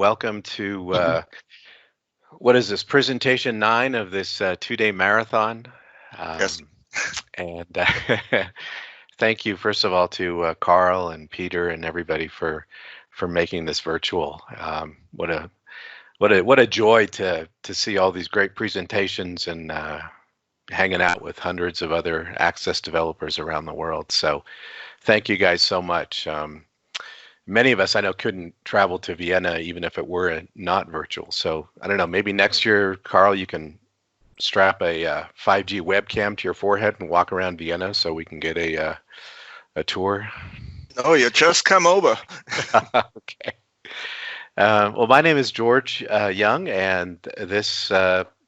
welcome to what is this, presentation 9 of this 2-day marathon. Yes. And thank you, first of all, to Carl and Peter and everybody for making this virtual. What a joy to see all these great presentations and hanging out with hundreds of other Access developers around the world. So thank you guys so much. Many of us I know couldn't travel to Vienna even if it were not virtual. So I don't know, maybe next year, Carl, you can strap a 5G webcam to your forehead and walk around Vienna so we can get a tour. Oh, you just come over. Okay. Well, my name is George Young, and this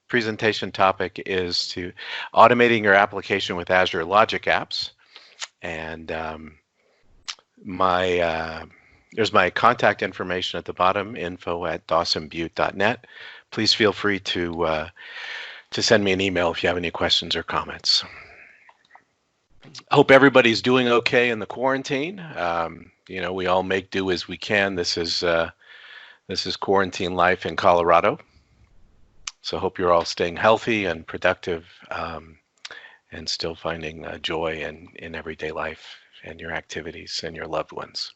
presentation topic is to automating your application with Azure Logic Apps. And there's my contact information at the bottom, info@dawsonbutte.net. Please feel free to send me an email if you have any questions or comments. Hope everybody's doing okay in the quarantine. You know, we all make do as we can. This is quarantine life in Colorado. So hope you're all staying healthy and productive and still finding joy in everyday life and your activities and your loved ones.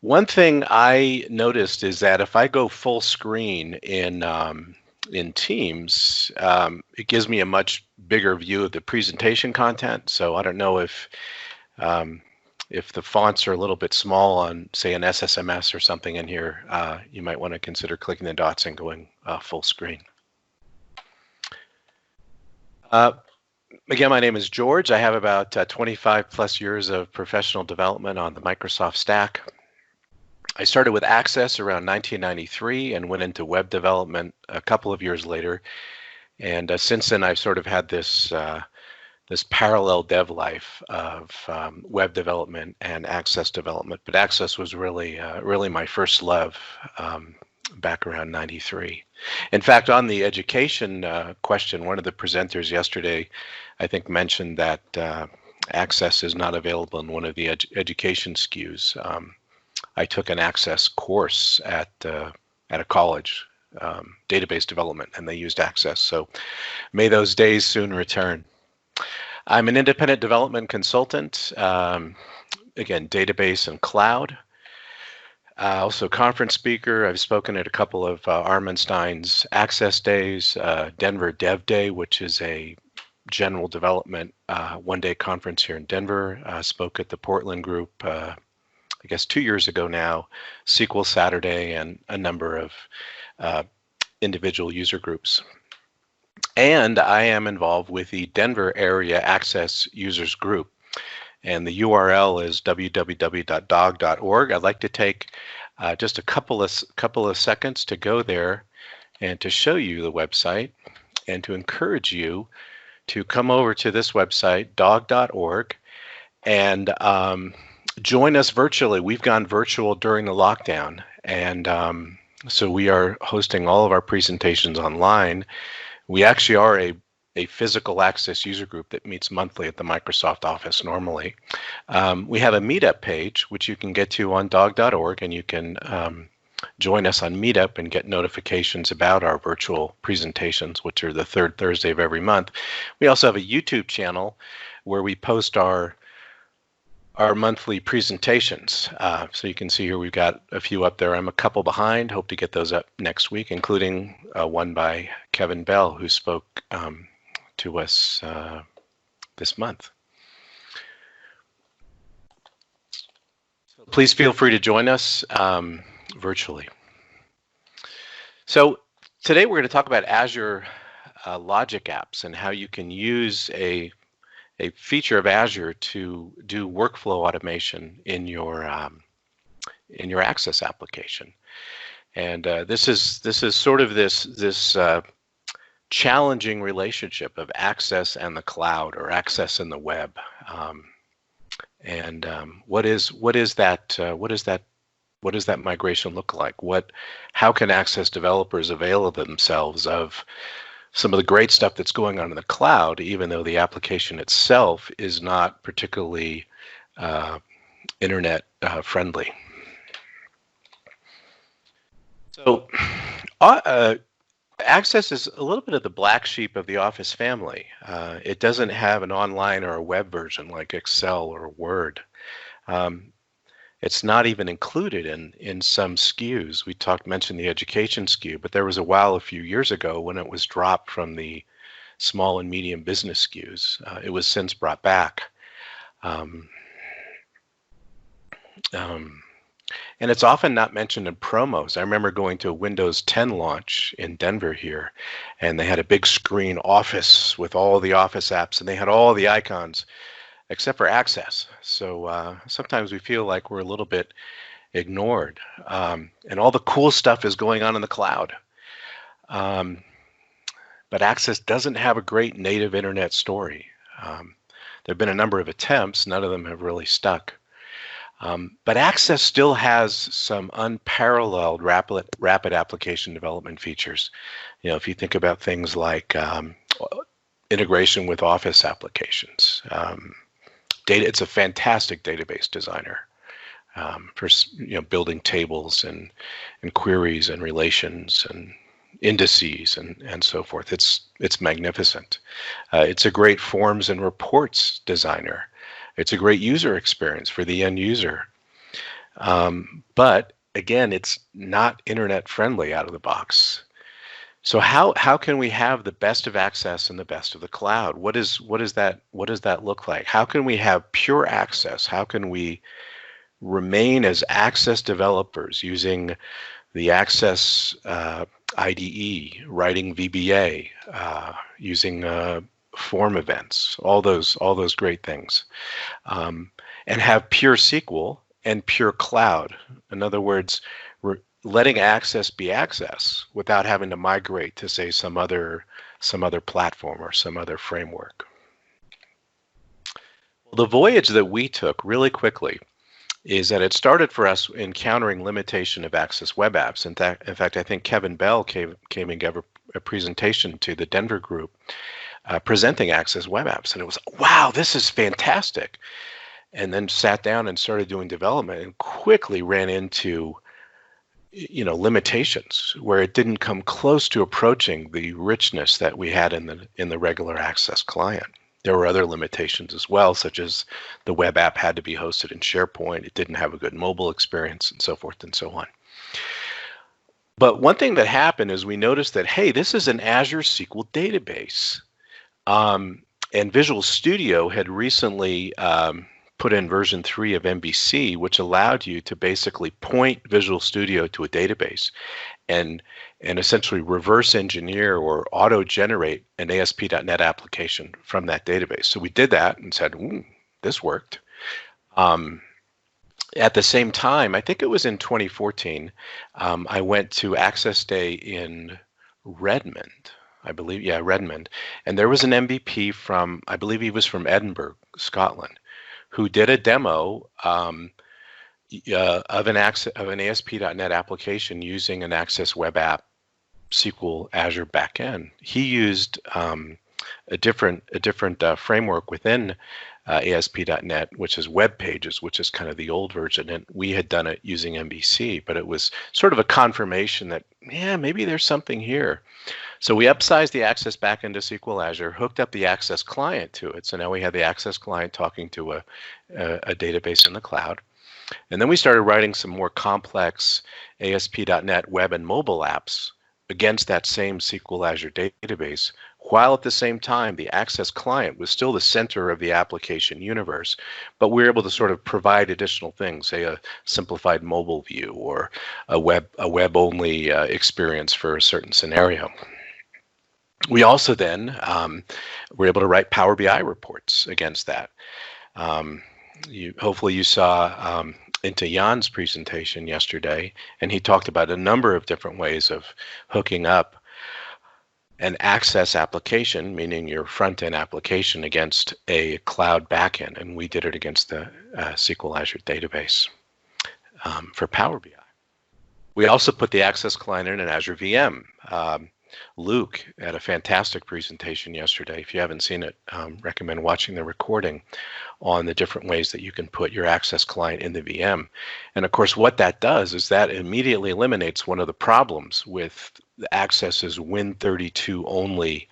One thing I noticed is that if I go full screen in Teams, it gives me a much bigger view of the presentation content. So I don't know if the fonts are a little bit small on, say, an SSMS or something in here, you might want to consider clicking the dots and going full screen. Again, my name is George. I have about 25 plus years of professional development on the Microsoft stack. I started with Access around 1993 and went into web development a couple of years later. And since then, I've sort of had this parallel dev life of web development and Access development. But Access was really my first love back around 93. In fact, on the education question, one of the presenters yesterday, I think, mentioned that Access is not available in one of the education SKUs. I took an Access course at a college, database development, and they used Access. So may those days soon return. I'm an independent development consultant, again, database and cloud. Also conference speaker. I've spoken at a couple of Armenstein's Access Days, Denver Dev Day, which is a general development one-day conference here in Denver. Spoke at the Portland group, I guess 2 years ago now, SQL Saturday, and a number of individual user groups. And I am involved with the Denver Area Access Users Group. And the URL is www.dog.org. I'd like to take just a couple of seconds to go there and to show you the website and to encourage you to come over to this website, dog.org, and join us virtually. We've gone virtual during the lockdown, and so we are hosting all of our presentations online. We actually are a physical access user group that meets monthly at the Microsoft office normally. We have a meetup page, which you can get to on dog.org, and you can join us on Meetup and get notifications about our virtual presentations, which are the third Thursday of every month. We also have a YouTube channel where we post our monthly presentations. So you can see here we've got a few up there. I'm a couple behind. Hope to get those up next week, including one by Kevin Bell, who spoke to us this month. So please feel free to join us virtually. So today we're going to talk about Azure Logic Apps and how you can use a feature of Azure to do workflow automation in your Access application. And this is sort of this challenging relationship of Access and the cloud, or Access and the web. What does that migration look like? How can Access developers avail themselves of some of the great stuff that's going on in the cloud, even though the application itself is not particularly internet friendly? So, Access is a little bit of the black sheep of the Office family. It doesn't have an online or a web version like Excel or Word. Um, it's not even included in some SKUs. We mentioned the education SKU, but there was a while a few years ago when it was dropped from the small and medium business SKUs. It was since brought back. Um, um, And it's often not mentioned in promos. I remember going to a Windows 10 launch in Denver here, and they had a big screen Office with all the Office apps, and they had all the icons except for Access. So sometimes we feel like we're a little bit ignored. And all the cool stuff is going on in the cloud. But Access doesn't have a great native internet story. There have been a number of attempts. None of them have really stuck. But Access still has some unparalleled rapid application development features. You know, if you think about things like integration with Office applications, it's a fantastic database designer for building tables and queries and relations and indices and so forth. It's magnificent. It's a great forms and reports designer. It's a great user experience for the end user. But again, it's not internet friendly out of the box. So how can we have the best of Access and the best of the cloud? What does that look like? How can we have pure access? How can we remain as Access developers using the Access IDE, writing VBA, using form events, all those great things, and have pure SQL and pure cloud. In other words, letting Access be Access without having to migrate to, say, some other platform or some other framework. Well, the voyage that we took really quickly is that it started for us encountering limitation of Access Web Apps. In fact, I think Kevin Bell came and gave a presentation to the Denver group presenting Access Web Apps, and it was, wow, this is fantastic. And then sat down and started doing development and quickly ran into limitations where it didn't come close to approaching the richness that we had in the regular Access client. There were other limitations as well, such as the web app had to be hosted in SharePoint. It didn't have a good mobile experience, and so forth and so on. But one thing that happened is we noticed that, hey, this is an Azure SQL database. And Visual Studio had recently put in version 3 of MVC, which allowed you to basically point Visual Studio to a database and essentially reverse engineer or auto-generate an ASP.NET application from that database. So we did that and said, this worked. At the same time, I think it was in 2014, I went to Access Day in Redmond. I believe, yeah, Redmond. And there was an MVP from, I believe he was from Edinburgh, Scotland, who did a demo of an ASP.NET application using an Access Web App SQL Azure backend. He used a different framework within ASP.NET, which is Web Pages, which is kind of the old version, and we had done it using MVC, but it was sort of a confirmation that, yeah, maybe there's something here. So we upsized the Access backend to SQL Azure, hooked up the Access client to it. So now we have the Access client talking to a database in the cloud. And then we started writing some more complex ASP.NET web and mobile apps against that same SQL Azure database, while at the same time the Access client was still the center of the application universe, but we were able to sort of provide additional things, say a simplified mobile view or a web-only experience for a certain scenario. We also then were able to write Power BI reports against that. Hopefully you saw into Jan's presentation yesterday, and he talked about a number of different ways of hooking up an Access application, meaning your front-end application, against a cloud backend, and we did it against the SQL Azure database for Power BI. We also put the Access client in an Azure VM. Luke had a fantastic presentation yesterday. If you haven't seen it, recommend watching the recording on the different ways that you can put your Access client in the VM. And of course, what that does is that immediately eliminates one of the problems with the Access's Win32 only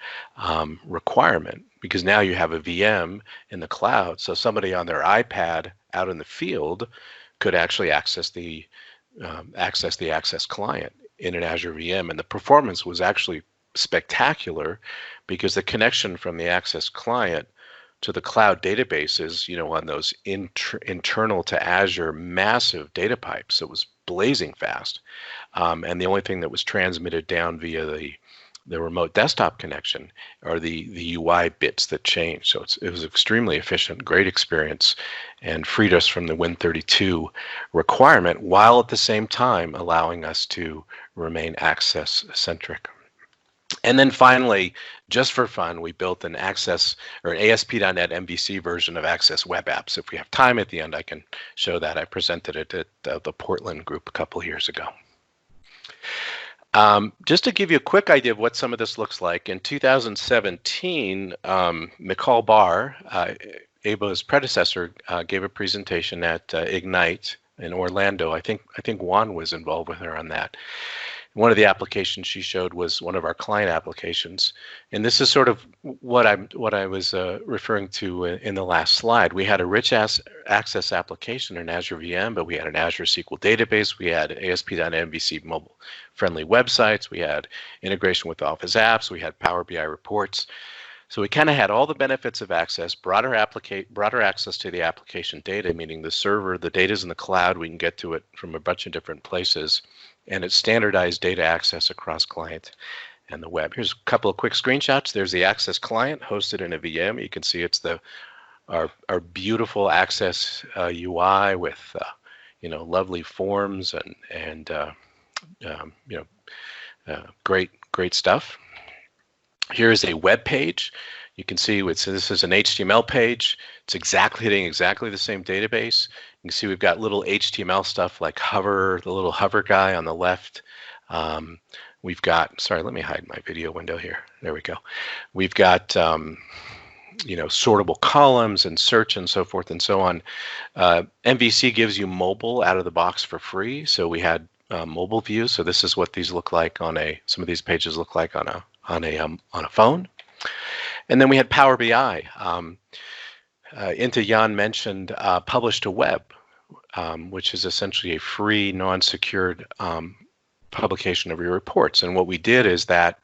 requirement, because now you have a VM in the cloud, so somebody on their iPad out in the field could actually access the Access client in an Azure VM, and the performance was actually spectacular because the connection from the Access client to the cloud databases, on those internal to Azure massive data pipes, it was blazing fast, and the only thing that was transmitted down via the remote desktop connection are the UI bits that changed. So it was extremely efficient, great experience, and freed us from the Win32 requirement, while at the same time allowing us to remain Access centric. And then finally, just for fun, we built an Access or an ASP.NET MVC version of Access Web Apps. If we have time at the end, I can show that. I presented it at the Portland group a couple years ago. Just to give you a quick idea of what some of this looks like, in 2017, Michal Bar, Eva's predecessor, gave a presentation at Ignite in Orlando. I think Juan was involved with her on that. One of the applications she showed was one of our client applications, and this is sort of what I was referring to in the last slide. We had a rich access application in Azure VM, but we had an Azure SQL database, we had ASP.NET MVC mobile-friendly websites, we had integration with Office apps, we had Power BI reports. So we kind of had all the benefits of Access, broader access to the application data, meaning the server, the data's in the cloud, we can get to it from a bunch of different places, and it's standardized data access across client and the web. Here's a couple of quick screenshots. There's the Access client hosted in a VM. You can see it's our beautiful Access UI with lovely forms and great stuff. Here's a web page. You can see this is an HTML page. It's hitting exactly the same database. You can see we've got little HTML stuff like hover, the little hover guy on the left. We've got, sorry, let me hide my video window here. There we go. We've got, sortable columns and search and so forth and so on. MVC gives you mobile out of the box for free. So we had mobile views. So this is what these look like some of these pages look like on a phone. And then we had Power BI. Jan mentioned Publish to Web, which is essentially a free, non-secured publication of your reports. And what we did is that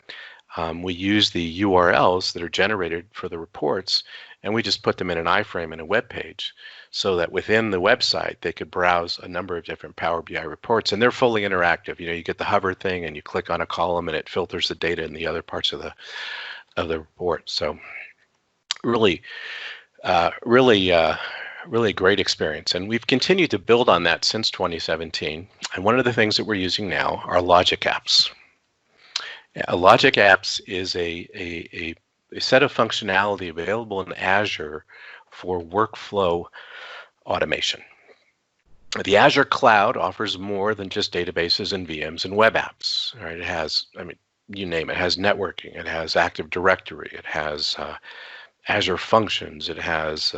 we used the URLs that are generated for the reports, and we just put them in an iframe in a web page, so that within the website they could browse a number of different Power BI reports, and they're fully interactive. You get the hover thing, and you click on a column, and it filters the data in the other parts of the report. So really great experience, and we've continued to build on that since 2017. And one of the things that we're using now are logic apps. Logic apps is a set of functionality available in Azure for workflow automation. The Azure cloud offers more than just databases and VMs and web apps. Right? It has, you name it. It has networking. It has Active Directory. It has Azure Functions. It has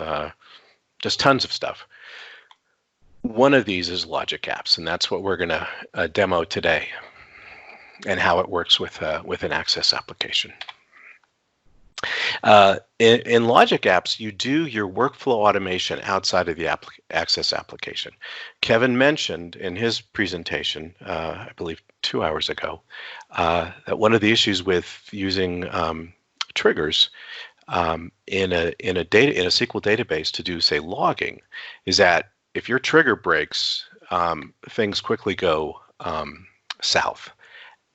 just tons of stuff. One of these is Logic Apps, and that's what we're going to demo today, and how it works with an Access application. In Logic Apps, you do your workflow automation outside of the Access application. Kevin mentioned in his presentation, I believe 2 hours ago, that one of the issues with using triggers in a SQL database to do, say, logging, is that if your trigger breaks, things quickly go south,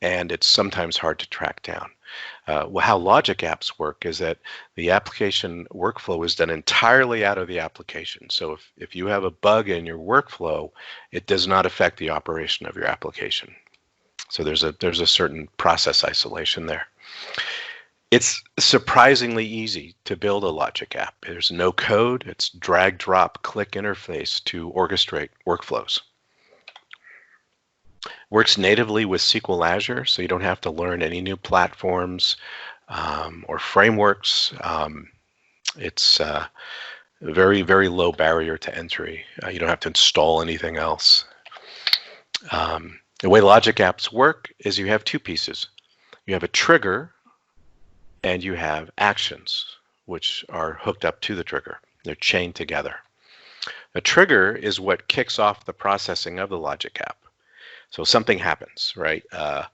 and it's sometimes hard to track down. How Logic Apps work is that the application workflow is done entirely out of the application. So if you have a bug in your workflow, it does not affect the operation of your application. So there's a certain process isolation there. It's surprisingly easy to build a Logic app. There's no code. It's drag, drop, click interface to orchestrate workflows. Works natively with SQL Azure, so you don't have to learn any new platforms or frameworks. It's a very, very low barrier to entry. You don't have to install anything else. The way logic apps work is you have two pieces. You have a trigger and you have actions, which are hooked up to the trigger. They're chained together. A trigger is what kicks off the processing of the logic app. So something happens, right? A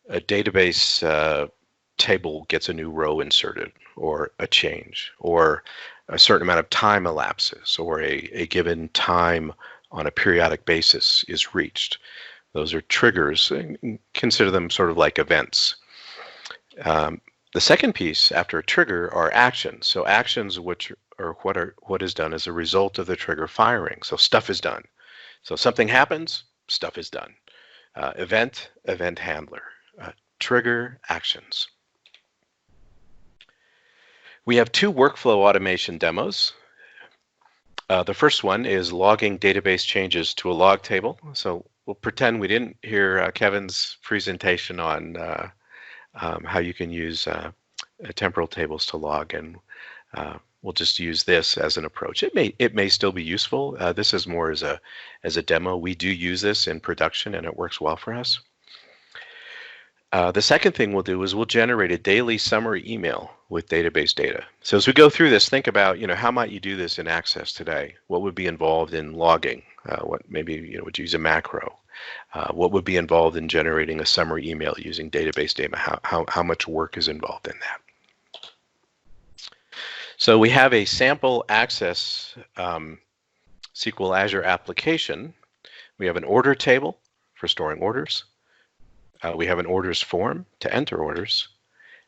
database table gets a new row inserted, or a change, or a certain amount of time elapses, or a given time on a periodic basis is reached. Those are triggers. Consider them sort of like events. The second piece after a trigger are actions. So actions which are what is done as a result of the trigger firing. So stuff is done. So something happens, stuff is done. Event handler. Trigger, actions. We have two workflow automation demos. The first one is logging database changes to a log table. So we'll pretend we didn't hear Kevin's presentation on how you can use temporal tables to log, and we'll just use this as an approach. It may still be useful. This is more as a demo. We do use this in production, and it works well for us. The second thing we'll do is we'll generate a daily summary email with database data. So as we go through this, think about, how might you do this in Access today? What would be involved in logging? What maybe would you use a macro? What would be involved in generating a summary email using database data? How much work is involved in that? So we have a sample Access SQL Azure application. We have an order table for storing orders. We have an orders form to enter orders,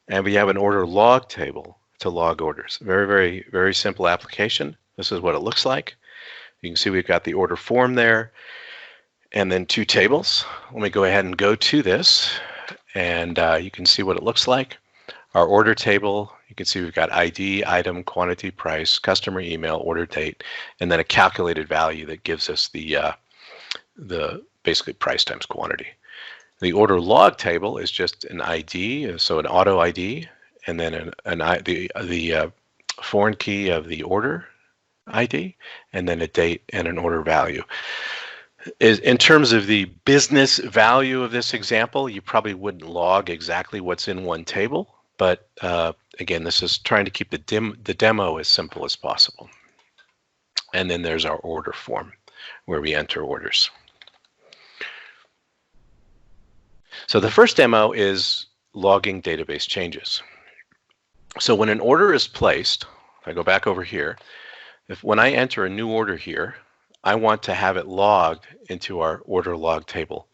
and we have an order log table to log orders. Very, very, very simple application. This is what it looks like. You can see we've got the order form there, and then two tables. Let me go ahead and go to this, and you can see what it looks like. Our order table, you can see we've got ID, item, quantity, price, customer email, order date, and then a calculated value that gives us the basically price times quantity. The order log table is just an ID, so an auto ID, and then the foreign key of the order ID, and then a date and an order value. In terms of the business value of this example, you probably wouldn't log exactly what's in one table, but again, this is trying to keep the demo as simple as possible. And then there's our order form where we enter orders. So the first demo is logging database changes. So when an order is placed, if I go back over here, when I enter a new order here, I want to have it logged into our order log table.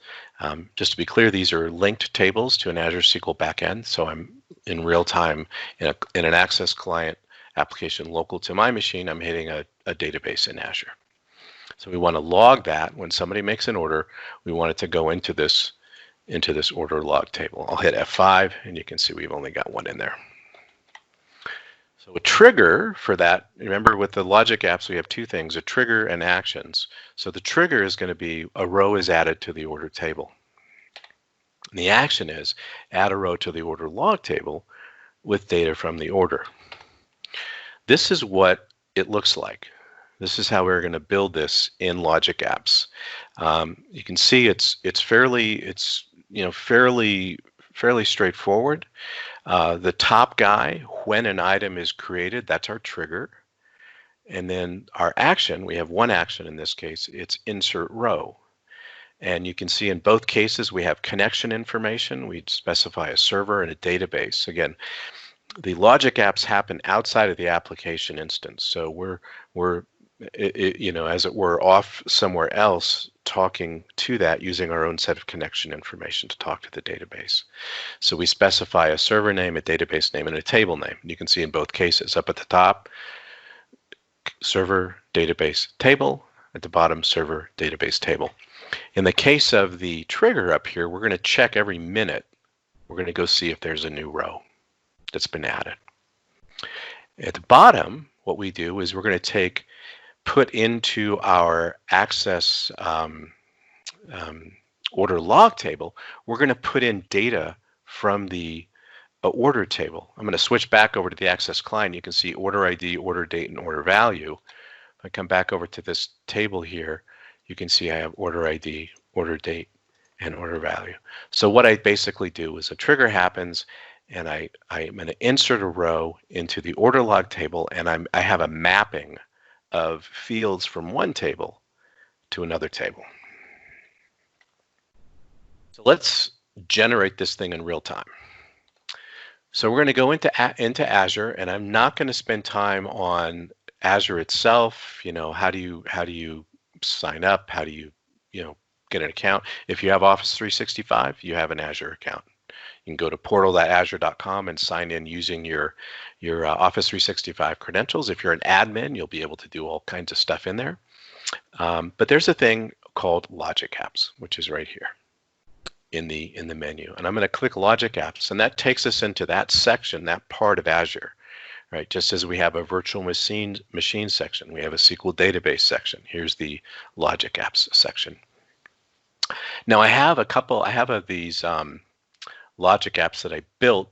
Just to be clear, these are linked tables to an Azure SQL backend, so I'm in real time in an Access client application local to my machine. I'm hitting a database in Azure. So we want to log that. When somebody makes an order, we want it to go into this order log table. I'll hit F5, and you can see we've only got one in there. So a trigger for that, remember with the logic apps, we have two things, a trigger and actions. So the trigger is going to be a row is added to the order table. And the action is add a row to the order log table with data from the order. This is what it looks like. This is how we're going to build this in logic apps. You can see it's fairly straightforward. The top guy, when an item is created, that's our trigger. And then our action, we have one action in this case, it's insert row. And you can see in both cases we have connection information. We specify a server and a database. Again, the logic apps happen outside of the application instance. So we're as it were, off somewhere else talking to that using our own set of connection information to talk to the database. So we specify a server name, a database name, and a table name. You can see in both cases, up at the top, server, database, table, at the bottom, server, database, table. In the case of the trigger up here, we're going to check every minute. We're going to go see if there's a new row that's been added. At the bottom, what we do is we're going to put into our Access order log table, we're going to put in data from the order table. I'm going to switch back over to the Access client. You can see order ID, order date, and order value. If I come back over to this table here, you can see I have order ID, order date, and order value. So what I basically do is a trigger happens, and I'm going to insert a row into the order log table, and I have a mapping of fields from one table to another table. So let's generate this thing in real time. So we're going to go into Azure, and I'm not going to spend time on Azure itself. You know, how do you sign up? How do you get an account? If you have Office 365, you have an Azure account. You can go to portal.azure.com and sign in using your Office 365 credentials. If you're an admin, you'll be able to do all kinds of stuff in there. But there's a thing called Logic Apps, which is right here in the menu. And I'm going to click Logic Apps, and that takes us into that section, that part of Azure. Right, just as we have a virtual machine section, we have a SQL database section. Here's the Logic Apps section. Now I have these Logic Apps that I built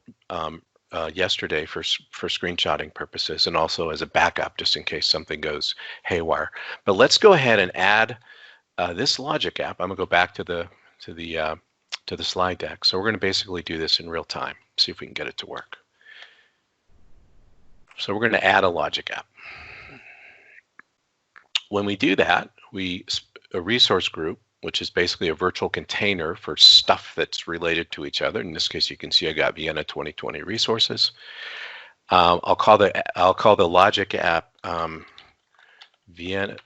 yesterday for screenshotting purposes, and also as a backup, just in case something goes haywire. But let's go ahead and add this Logic App. I'm gonna go back to the slide deck. So we're going to basically do this in real time. See if we can get it to work. So we're going to add a Logic App. When we do that, a resource group, which is basically a virtual container for stuff that's related to each other. In this case, you can see I got Vienna 2020 resources. I'll call the Logic App Vienna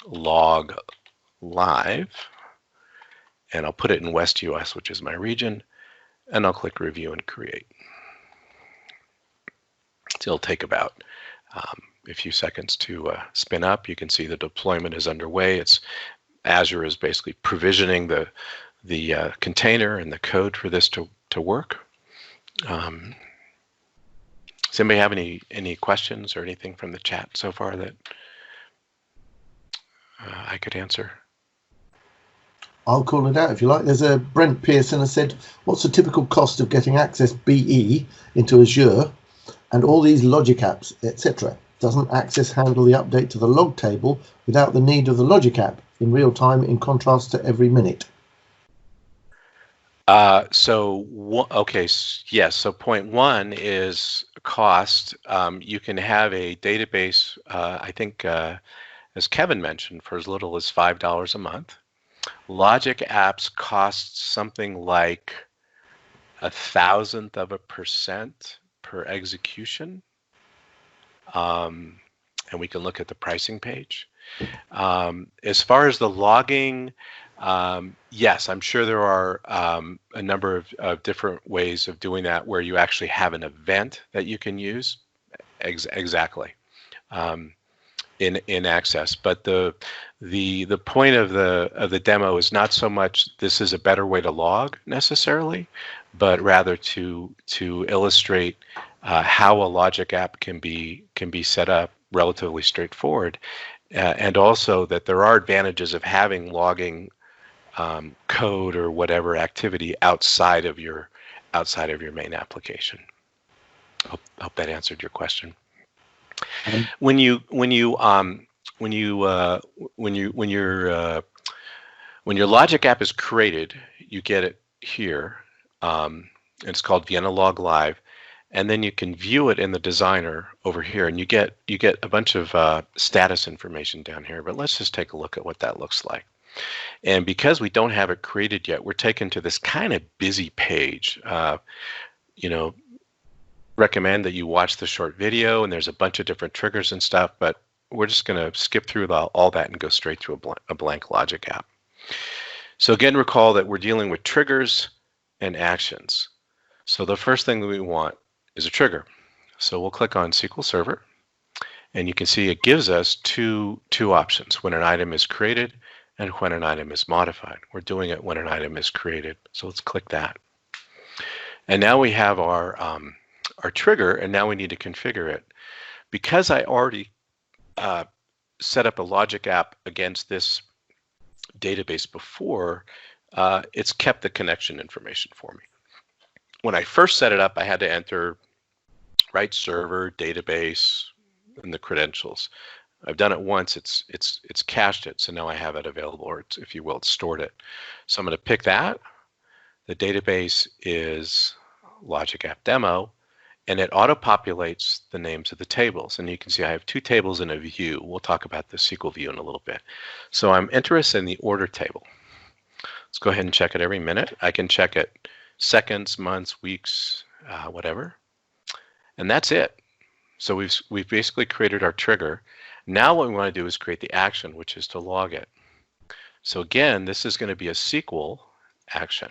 log live, and I'll put it in West US, which is my region, and I'll click Review and Create. It'll take about a few seconds to spin up. You can see the deployment is underway. Azure is basically provisioning the container and the code for this to work. Does anybody have any questions or anything from the chat so far that I could answer? I'll call it out if you like. There's a Brent Pearson has said, what's the typical cost of getting Access BE into Azure and all these Logic Apps, etc.? Doesn't Access handle the update to the log table without the need of the Logic App in real time, in contrast to every minute? Yes. So point one is cost. You can have a database, I think, as Kevin mentioned, for as little as $5 a month. Logic Apps cost something like 0.001% per execution. And we can look at the pricing page. As far as the logging, yes, I'm sure there are a number of different ways of doing that where you actually have an event that you can use. Exactly. In Access, but the point of the demo is not so much this is a better way to log necessarily, but rather to illustrate how a Logic App can be set up relatively straightforward, and also that there are advantages of having logging code or whatever activity outside of your main application. Hope that answered your question. When your Logic App is created, you get it here. It's called Vienna Log Live, and then you can view it in the designer over here, and you get a bunch of status information down here. But let's just take a look at what that looks like. And because we don't have it created yet, we're taken to this kind of busy page. Recommend that you watch the short video, and there's a bunch of different triggers and stuff, but we're just going to skip through all that and go straight to a blank Logic App. So again, recall that we're dealing with triggers and actions. So the first thing that we want is a trigger. So we'll click on SQL Server, and you can see it gives us two options: when an item is created and when an item is modified. We're doing it when an item is created, so let's click that. And now we have our trigger, and now we need to configure it. Because I already set up a Logic App against this database before, it's kept the connection information for me. When I first set it up, I had to enter right server, database, and the credentials. I've done it once. It's cached it, so now I have it available, or it's, if you will, it's stored it. So I'm going to pick that. The database is Logic App Demo, and it auto-populates the names of the tables. And you can see I have two tables in a view. We'll talk about the SQL view in a little bit. So I'm interested in the order table. Let's go ahead and check it every minute. I can check it seconds, months, weeks, whatever. And that's it. So we've basically created our trigger. Now what we want to do is create the action, which is to log it. So again, this is going to be a SQL action.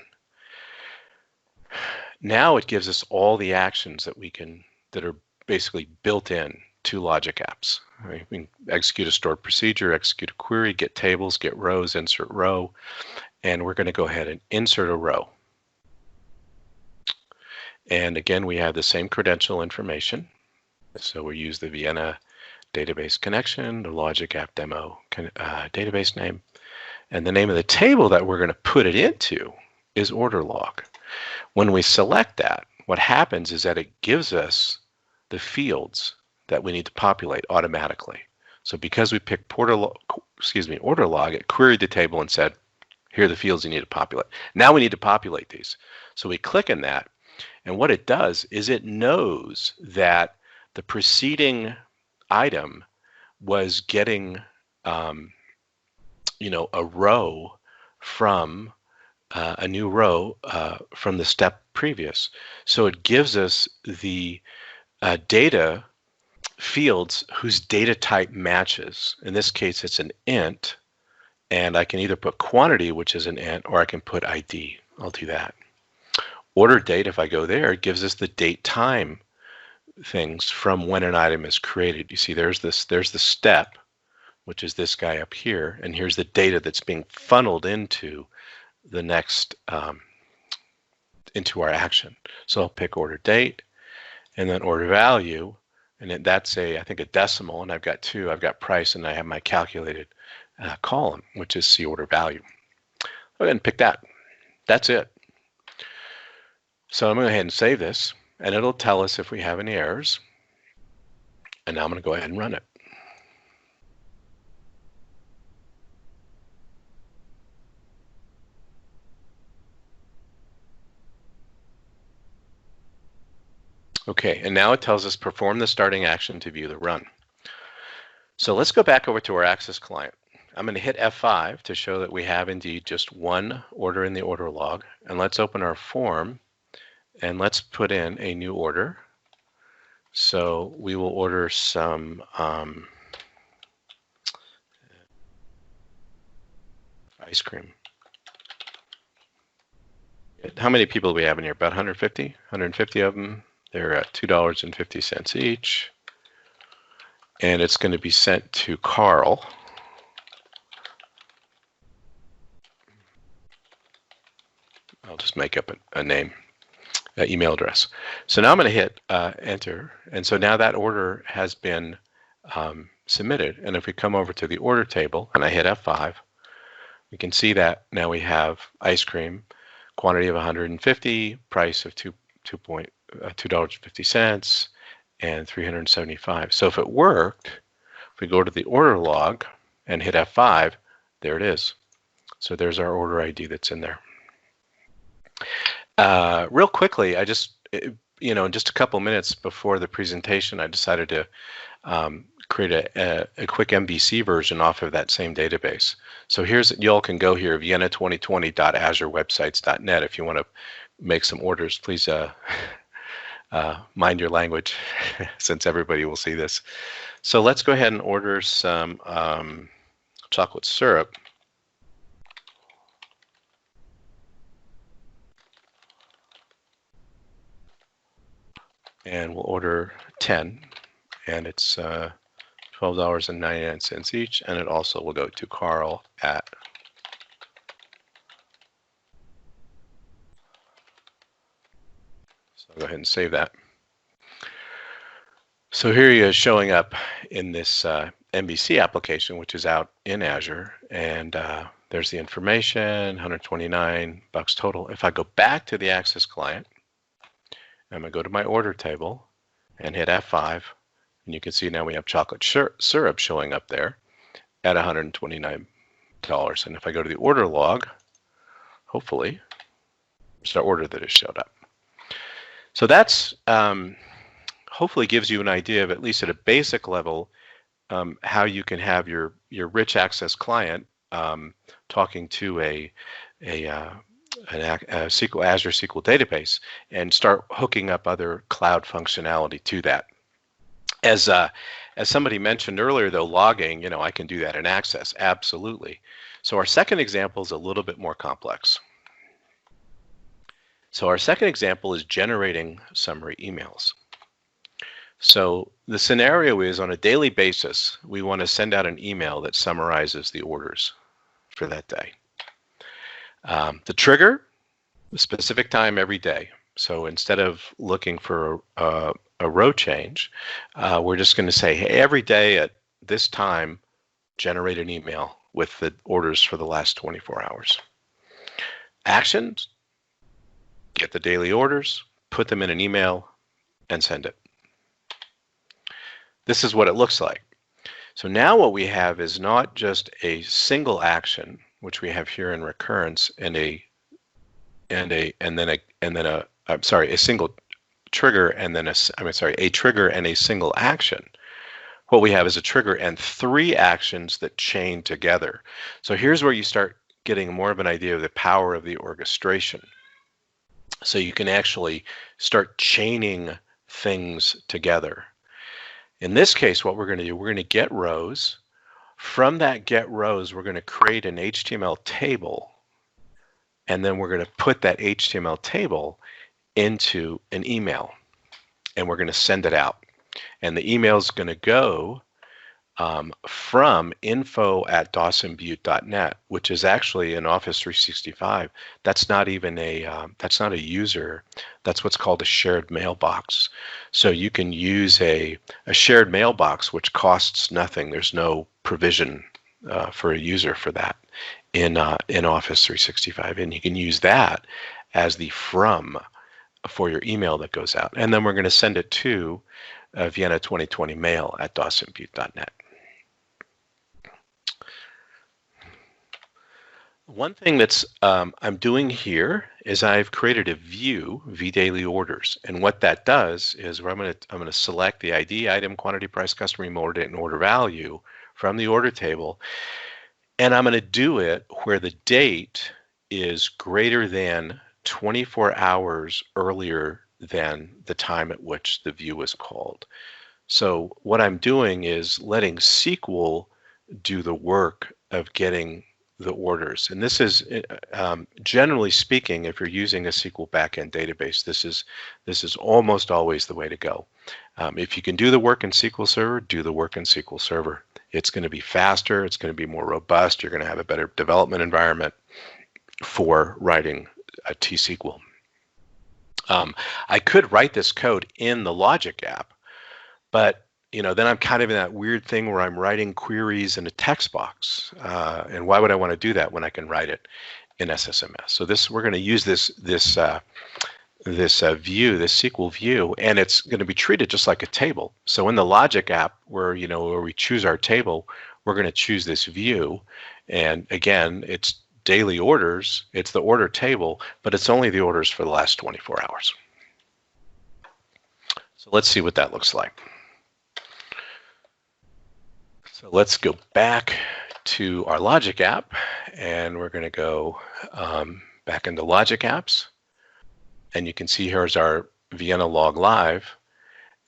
Now it gives us all the actions that are basically built in to Logic Apps. Right? We can execute a stored procedure, execute a query, get tables, get rows, insert row, and we're going to go ahead and insert a row. And again, we have the same credential information. So we use the Vienna database connection, the Logic App Demo database name, and the name of the table that we're going to put it into is order log. When we select that, what happens is that it gives us the fields that we need to populate automatically. So because we picked order log, it queried the table and said, here are the fields you need to populate. Now we need to populate these. So we click in that, and what it does is it knows that the preceding item was getting a row from a new row from the step previous. So it gives us the data fields whose data type matches. In this case, it's an int, and I can either put quantity, which is an int, or I can put ID. I'll do that. Order date, if I go there, it gives us the date time things from when an item is created. You see there's the step, which is this guy up here, and here's the data that's being funneled into the next into our action. So I'll pick order date and then order value, and that's I think a decimal, and I've got two. I've got price, and I have my calculated column, which is C order value. Go ahead and pick that. That's it. So I'm going to go ahead and save this, and it'll tell us if we have any errors. And now I'm going to go ahead and run it. Okay, and now it tells us perform the starting action to view the run. So let's go back over to our Access client. I'm going to hit F5 to show that we have indeed just one order in the order log. And let's open our form and let's put in a new order. So we will order some ice cream. How many people do we have in here? About 150? 150 of them. They're at $2.50 each. And it's going to be sent to Carl. I'll just make up a name, email address. So now I'm going to hit enter. And so now that order has been submitted. And if we come over to the order table and I hit F5, we can see that now we have ice cream, quantity of 150, price of $2.50, and 375. So if it worked, if we go to the order log and hit F5, there it is. So there's our order ID that's in there. Real quickly, I just, in just a couple minutes before the presentation, I decided to create a quick MVC version off of that same database. So you all can go here, vienna2020.azurewebsites.net. If you want to make some orders, please mind your language since everybody will see this. So let's go ahead and order some chocolate syrup. And we'll order 10, and it's $12.99 each, and it also will go to Carl at so I'll go ahead and save that. So here he is showing up in this MVC application, which is out in Azure, and There's the information, $129 total. If I go back to the Access client, I'm going to go to my order table and hit F5, and you can see now we have chocolate syrup showing up there at $129. And if I go to the order log, hopefully, it's the order that has showed up. So that's hopefully gives you an idea of, at least at a basic level, how you can have your rich Access client talking to a Azure SQL database and start hooking up other cloud functionality to that. As somebody mentioned earlier, though, logging, I can do that in Access, absolutely. So our second example is a little bit more complex. So our second example is generating summary emails. So the scenario is, on a daily basis, we want to send out an email that summarizes the orders for that day. The trigger, the specific time every day. So instead of looking for a row change, we're just going to say, hey, every day at this time, generate an email with the orders for the last 24 hours. Actions, get the daily orders, put them in an email, and send it. This is what it looks like. So now what we have is not just a single action, which we have here in recurrence, and a single trigger, and then a trigger and a single action. What we have is a trigger and 3 actions that chain together. So here's where you start getting more of an idea of the power of the orchestration. So you can actually start chaining things together. In this case, what we're going to do, we're going to get rows. From that get rows, we're going to create an HTML table, and then we're going to put that HTML table into an email, and we're going to send it out. And the email is going to go from info@dawsonbutte.net, which is actually in Office 365. That's not even that's not a user. That's what's called a shared mailbox. So you can use a shared mailbox, which costs nothing. There's no provision for a user for that in Office 365, and you can use that as the from for your email that goes out. And then we're going to send it to Vienna 2020 mail at dawsonbutte.net. One thing that's I'm doing here is I've created a view, vDaily Orders, and what that does is I'm going to select the ID, item, quantity, price, customer, email, order date, and order value from the order table, and I'm going to do it where the date is greater than 24 hours earlier than the time at which the view was called. So what I'm doing is letting SQL do the work of getting the orders. And this is generally speaking, if you're using a SQL backend database, this is almost always the way to go. If you can do the work in SQL Server, do the work in SQL Server. It's going to be faster, it's going to be more robust, you're going to have a better development environment for writing a T-SQL. I could write this code in the Logic app, but then I'm kind of in that weird thing where I'm writing queries in a text box. And why would I want to do that when I can write it in SSMS? So we're going to use this view, this SQL view, and it's going to be treated just like a table. So in the Logic app, where we choose our table, we're going to choose this view, and again, it's daily orders. It's the order table, but it's only the orders for the last 24 hours. So let's see what that looks like. So let's go back to our Logic app, and we're going to go back into Logic apps, and you can see here's our Vienna log live,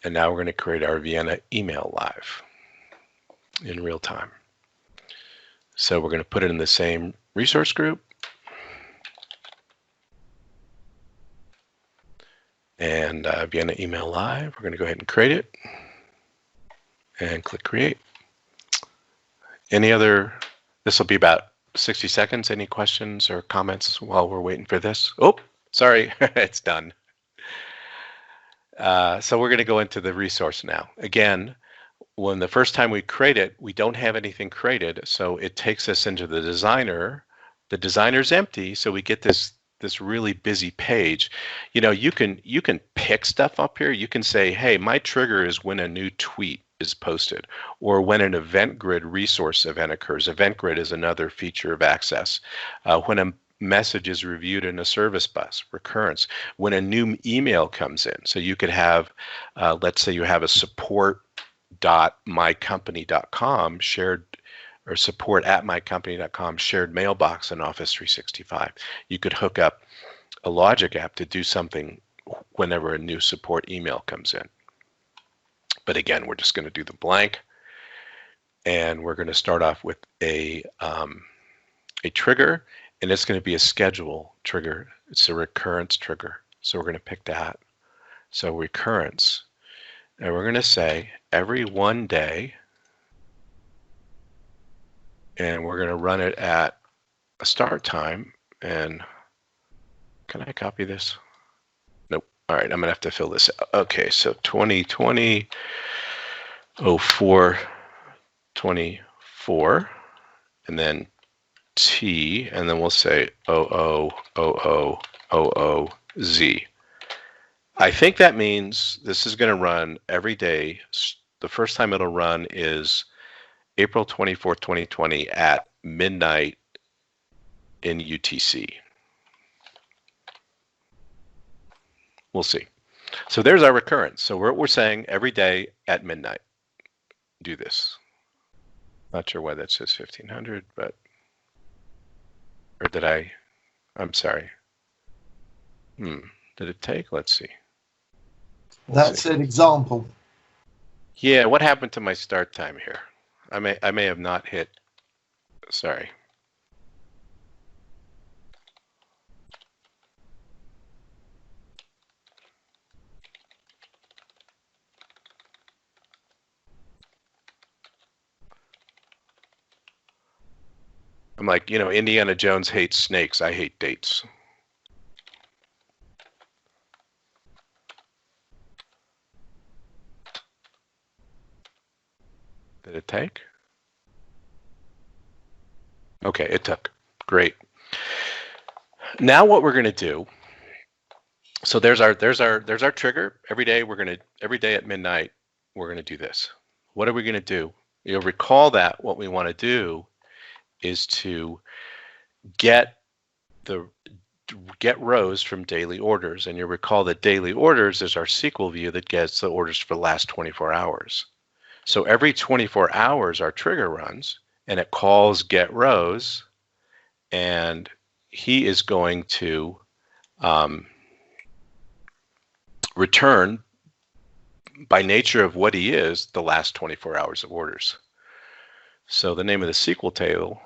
and now we're going to create our Vienna email live in real time. So we're going to put it in the same resource group, and Vienna email live. We're going to go ahead and create it and click create. This will be about 60 seconds. Any questions or comments while we're waiting for this? Oh, sorry, it's done. So we're going to go into the resource now. Again, when the first time we create it, we don't have anything created, so it takes us into the designer The designer's empty, so we get this really busy page. You know, you can pick stuff up here. You can say, hey, my trigger is when a new tweet is posted, or when an event grid resource event occurs. Event grid is another feature of Access. When a message is reviewed in a service bus, recurrence. When a new email comes in, so you could have, let's say you have a support.mycompany.com shared, or support@mycompany.com shared mailbox in Office 365. You could hook up a logic app to do something whenever a new support email comes in. But again, we're just going to do the blank, and we're going to start off with a trigger, and it's going to be a schedule trigger. It's a recurrence trigger, so we're going to pick that. So recurrence, and we're going to say every 1 day, and we're going to run it at a start time. And can I copy this? Nope. All right, I'm going to have to fill this out. Okay, so 2020 0424, and then T, and then we'll say 000000Z. I think that means this is going to run every day. The first time it'll run is April 24th, 2020 at midnight in UTC. We'll see. So there's our recurrence. So we're saying every day at midnight, do this. Not sure why that says 1500, but, or did I'm sorry. Did it take? Let's see. That's an example. Yeah, what happened to my start time here? I may have not hit, sorry. I'm like, you know, Indiana Jones hates snakes. I hate dates. Did it take? Okay, it took. Great. Now what we're going to do, so there's our trigger. Every day at midnight we're going to do this. What are we going to do? You'll recall that what we want to do is to get rows from daily orders, and you'll recall that daily orders is our SQL view that gets the orders for the last 24 hours. So every 24 hours our trigger runs, and it calls get rows, and he is going to return, by nature of what he is, the last 24 hours of orders. So the name of the SQL table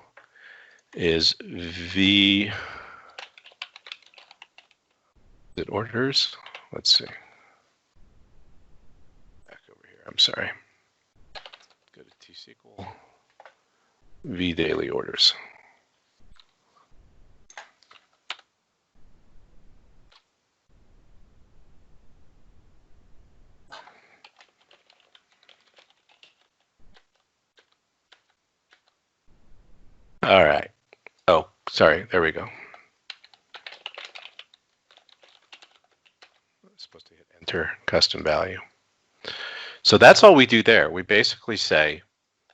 is V orders. Let's see. Back over here. I'm sorry. Go to T-SQL. V daily orders. All right. Oh, sorry. There we go. I'm supposed to hit enter custom value. So that's all we do there. We basically say,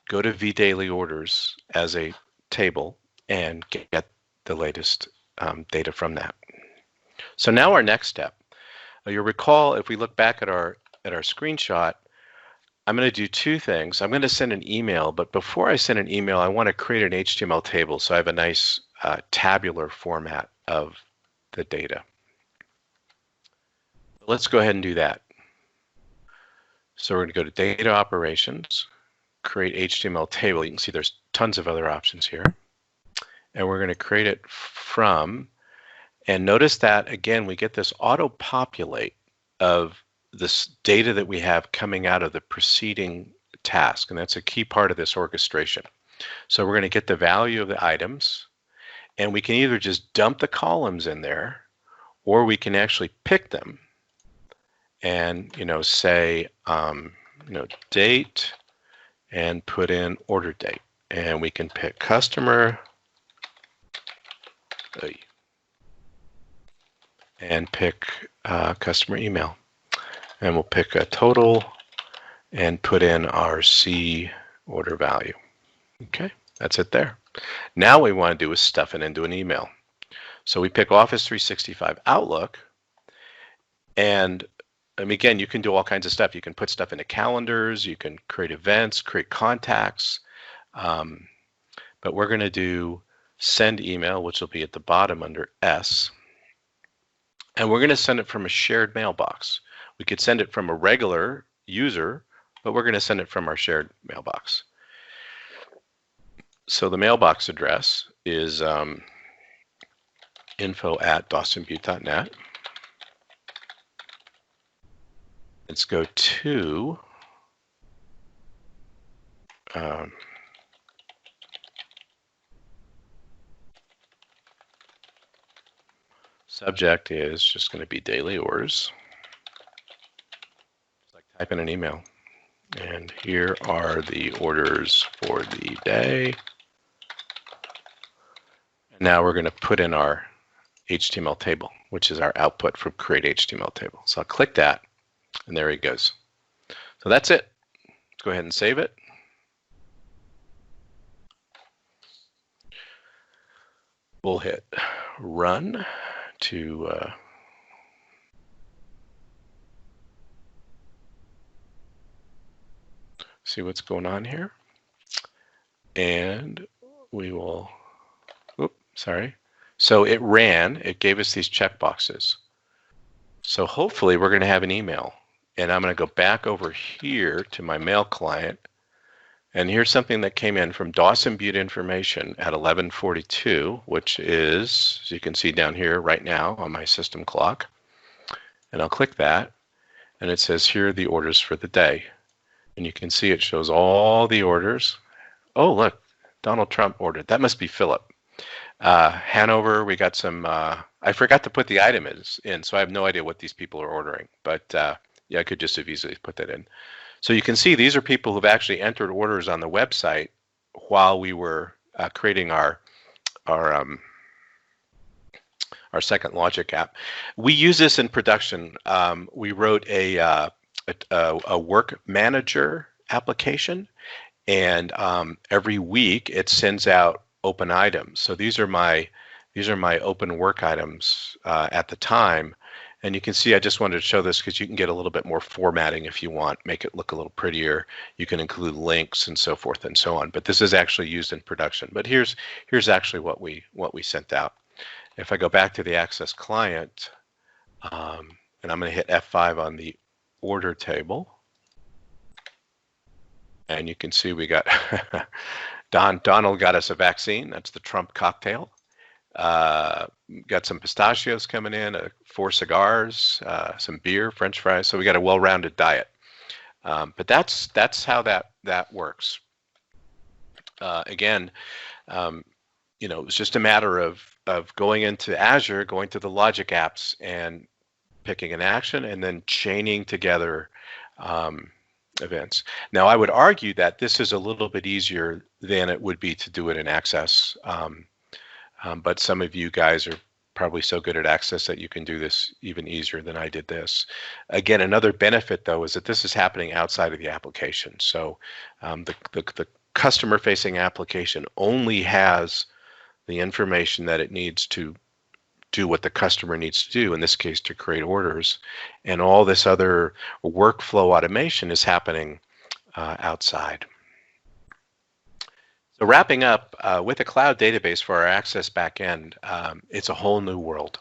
go to vDaily orders as a table and get the latest data from that. So now our next step. You'll recall, if we look back at our screenshot, I'm going to do two things. I'm going to send an email, but before I send an email, I want to create an HTML table so I have a nice tabular format of the data. Let's go ahead and do that. So we're going to go to Data Operations, create HTML table. You can see there's tons of other options here. And we're going to create it from, and notice that, again, we get this auto-populate of this data that we have coming out of the preceding task, and that's a key part of this orchestration. So we're going to get the value of the items, and we can either just dump the columns in there, or we can actually pick them and, you know, say, date, and put in order date, and we can pick customer and pick customer email. And we'll pick a total and put in our C order value. Okay, that's it there. Now what we want to do is stuff it into an email. So we pick Office 365 Outlook, and again, you can do all kinds of stuff. You can put stuff into calendars, you can create events, create contacts, but we're going to do send email, which will be at the bottom under S, and we're going to send it from a shared mailbox. We could send it from a regular user, but we're going to send it from our shared mailbox. So the mailbox address is info@dawsonbutte.net. Let's go to subject is just going to be daily orders. It's like typing an email. And here are the orders for the day. And now we're going to put in our HTML table, which is our output from create HTML table. So I'll click that, and there it goes. So that's it. Let's go ahead and save it. We'll hit run to see what's going on here. And we will, sorry. So it ran, it gave us these checkboxes. So hopefully we're going to have an email. And I'm going to go back over here to my mail client. And here's something that came in from Dawson Butte Information at 11:42, which is, as you can see down here right now on my system clock. And I'll click that. And it says here are the orders for the day. And you can see it shows all the orders. Oh, look, Donald Trump ordered. That must be Philip. Hanover, we got some, I forgot to put the item in, so I have no idea what these people are ordering. But yeah, I could just have easily put that in. So you can see these are people who've actually entered orders on the website while we were creating our second logic app. We use this in production. We wrote a work manager application, and every week it sends out open items. So these are my open work items at the time. And you can see I just wanted to show this because you can get a little bit more formatting if you want, make it look a little prettier. You can include links and so forth and so on. But this is actually used in production. But here's actually what we sent out. If I go back to the Access client, and I'm going to hit F5 on the order table, and you can see we got Donald got us a vaccine. That's the Trump cocktail. Got some pistachios coming in, 4 cigars, some beer, French fries. So we got a well-rounded diet. But that's how that works. Again, you know, it was just a matter of going into Azure, going to the logic apps, and picking an action, and then chaining together events. Now, I would argue that this is a little bit easier than it would be to do it in Access. But some of you guys are probably so good at Access that you can do this even easier than I did this. Again, another benefit, though, is that this is happening outside of the application. So the customer-facing application only has the information that it needs to do what the customer needs to do, in this case, to create orders. And all this other workflow automation is happening outside. So wrapping up, with a cloud database for our Access backend, it's a whole new world.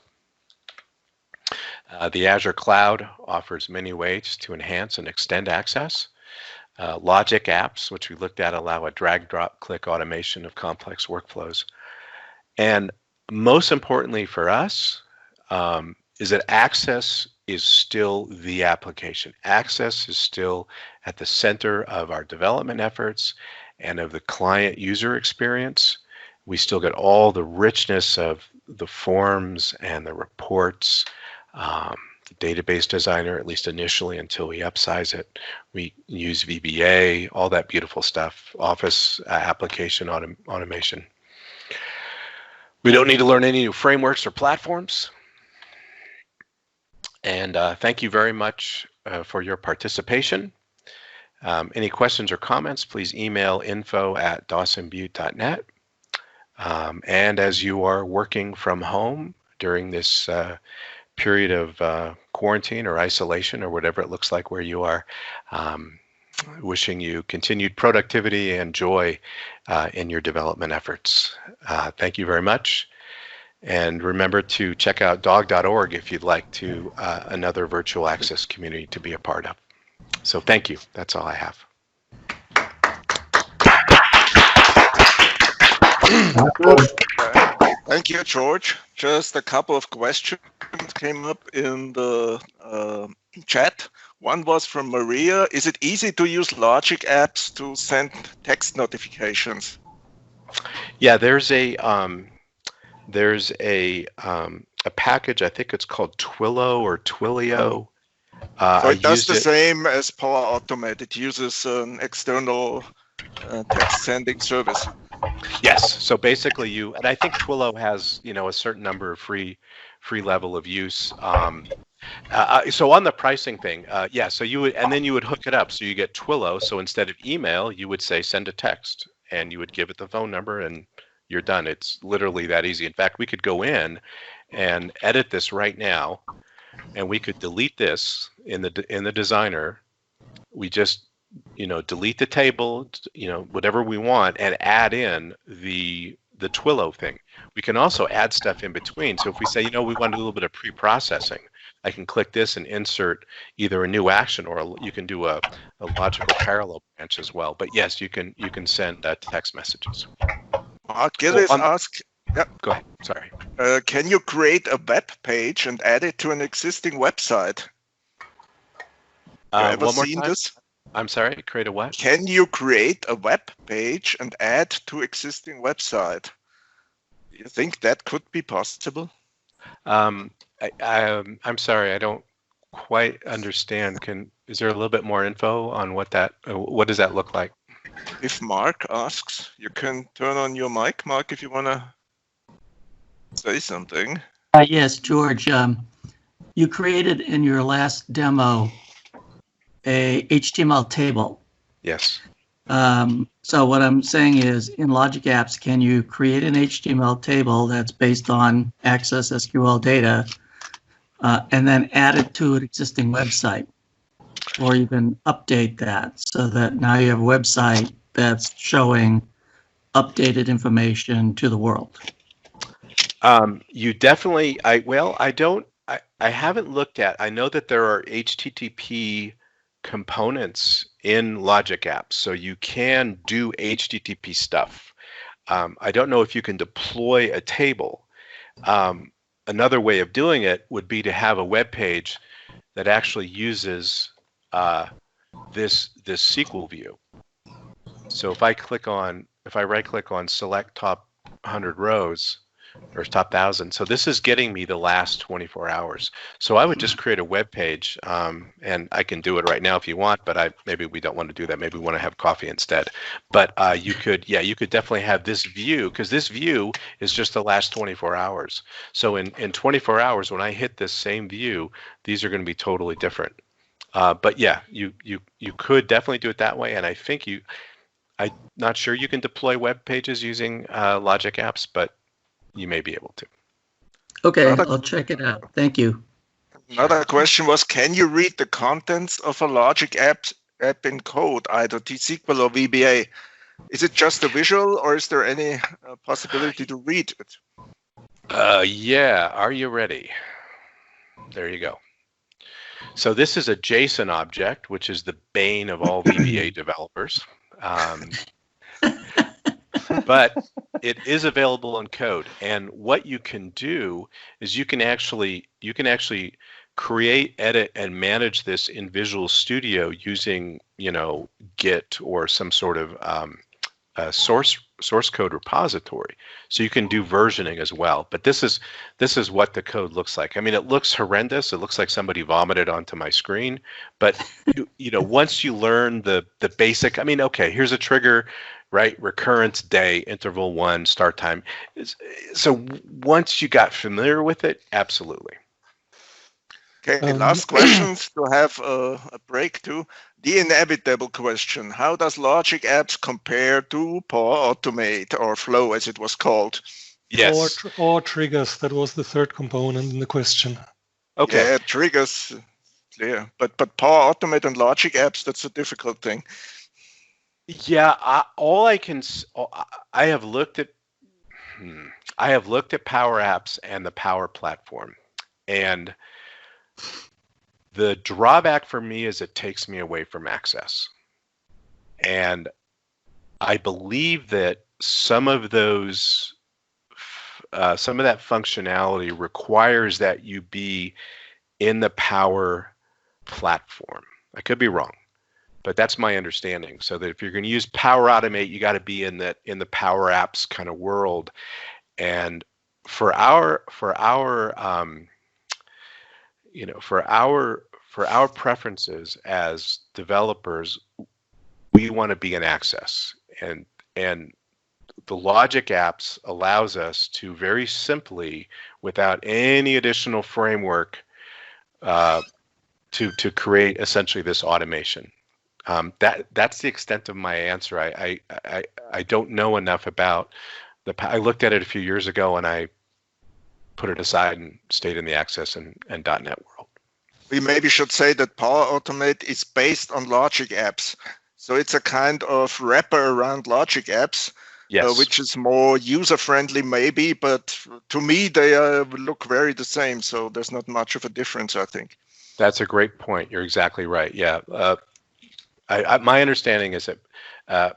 The Azure Cloud offers many ways to enhance and extend Access. Logic apps, which we looked at, allow a drag, drop, click automation of complex workflows. And most importantly for us is that Access is still the application. Access is still at the center of our development efforts and of the client user experience. We still get all the richness of the forms and the reports, the database designer, at least initially until we upsize it. We use VBA, all that beautiful stuff, Office application automation. We don't need to learn any new frameworks or platforms. And thank you very much for your participation. Any questions or comments, please email info@dawsonbutte.net. And as you are working from home during this period of quarantine or isolation or whatever it looks like where you are, wishing you continued productivity and joy in your development efforts. Thank you very much. And remember to check out dog.org if you'd like to another virtual access community to be a part of. So thank you. That's all I have. Thank you, George. Just a couple of questions came up in the chat. One was from Maria. Is it easy to use Logic apps to send text notifications? Yeah, there's a package. I think it's called Twilio or Twilio. So it does the same as Power Automate. It uses an external text sending service. Yes. So basically, and I think Twilio has a certain number of free level of use. So on the pricing thing, yeah. So you would, and then you would hook it up. So you get Twilio. So instead of email, you would say send a text, and you would give it the phone number, and you're done. It's literally that easy. In fact, we could go in and edit this right now, and we could delete this in the designer. We just delete the table, whatever we want, and add in the Twilio thing. We can also add stuff in between. So if we say, we want to do a little bit of pre-processing, I can click this and insert either a new action, or you can do a logical parallel branch as well. But yes, you can send text messages. Gillis asked, yeah. Go ahead. Sorry. Can you create a web page and add it to an existing website? Have you ever seen this? I'm sorry, create a what? Can you create a web page and add to existing website? Do you think that could be possible? I'm sorry, I don't quite understand. Is there a little bit more info on what does that look like? If Mark asks, you can turn on your mic, Mark, if you want to say something. Yes, George. You created in your last demo a HTML table. Yes. So what I'm saying is, in Logic Apps, can you create an HTML table that's based on Access SQL data, and then add it to an existing website? Or you can update that so that now you have a website that's showing updated information to the world. You definitely, I haven't looked at, I know that there are HTTP components in Logic Apps, so you can do HTTP stuff. I don't know if you can deploy a table. Another way of doing it would be to have a web page that actually uses this SQL view. So if I right click on select top 100 rows or top 1,000, so this is getting me the last 24 hours. So I would just create a web page, and I can do it right now if you want, but maybe we don't want to do that. Maybe we want to have coffee instead. But you could definitely have this view, because this view is just the last 24 hours. So in 24 hours, when I hit this same view, these are going to be totally different. But yeah, you could definitely do it that way, and I think I'm not sure you can deploy web pages using Logic Apps, but you may be able to. Okay, I'll check it out. Thank you. Another question was, can you read the contents of a Logic app in code, either T-SQL or VBA? Is it just a visual, or is there any possibility to read it? Yeah, are you ready? There you go. So this is a JSON object, which is the bane of all VBA developers. But it is available in code, and what you can do is you can actually create, edit, and manage this in Visual Studio using Git or some sort of source code repository. So you can do versioning as well. But this is what the code looks like. I mean, it looks horrendous. It looks like somebody vomited onto my screen. But once you learn the basic, I mean, okay, here's a trigger. right? Recurrence day, interval 1, start time. So once you got familiar with it, absolutely. Okay, last questions to have a break to. The inevitable question: how does Logic Apps compare to Power Automate or Flow, as it was called? Yes. Or triggers. That was the third component in the question. Okay. Yeah, triggers, clear. But Power Automate and Logic Apps, that's a difficult thing. Yeah, I have looked at Power Apps and the Power Platform, and the drawback for me is it takes me away from Access. And I believe that some of that functionality requires that you be in the Power Platform. I could be wrong, but that's my understanding. So that if you're going to use Power Automate, you got to be in the Power Apps kind of world. And for our preferences as developers, we want to be in Access, and the Logic Apps allows us to very simply, without any additional framework, to create essentially this automation. That's the extent of my answer. I don't know enough about I looked at it a few years ago and I put it aside and stayed in the Access and .NET world. We maybe should say that Power Automate is based on Logic Apps. So it's a kind of wrapper around Logic Apps, yes. Which is more user-friendly maybe, but to me they look very the same. So there's not much of a difference, I think. That's a great point. You're exactly right. Yeah. My understanding is that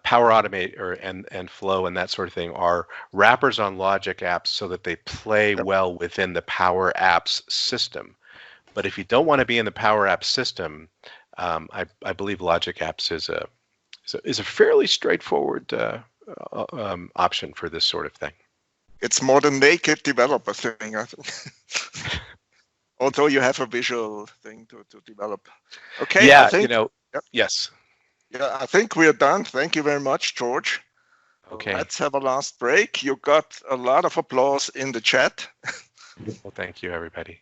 Power Automate and Flow and that sort of thing are wrappers on Logic Apps so that they play well within the Power Apps system. But if you don't want to be in the Power Apps system, I believe Logic Apps is a fairly straightforward option for this sort of thing. It's more the naked developer thing, I think. Although you have a visual thing to develop. Okay. Yeah, I think, yes. Yeah, I think we're done. Thank you very much, George. Okay. Let's have a last break. You got a lot of applause in the chat. Well, thank you, everybody.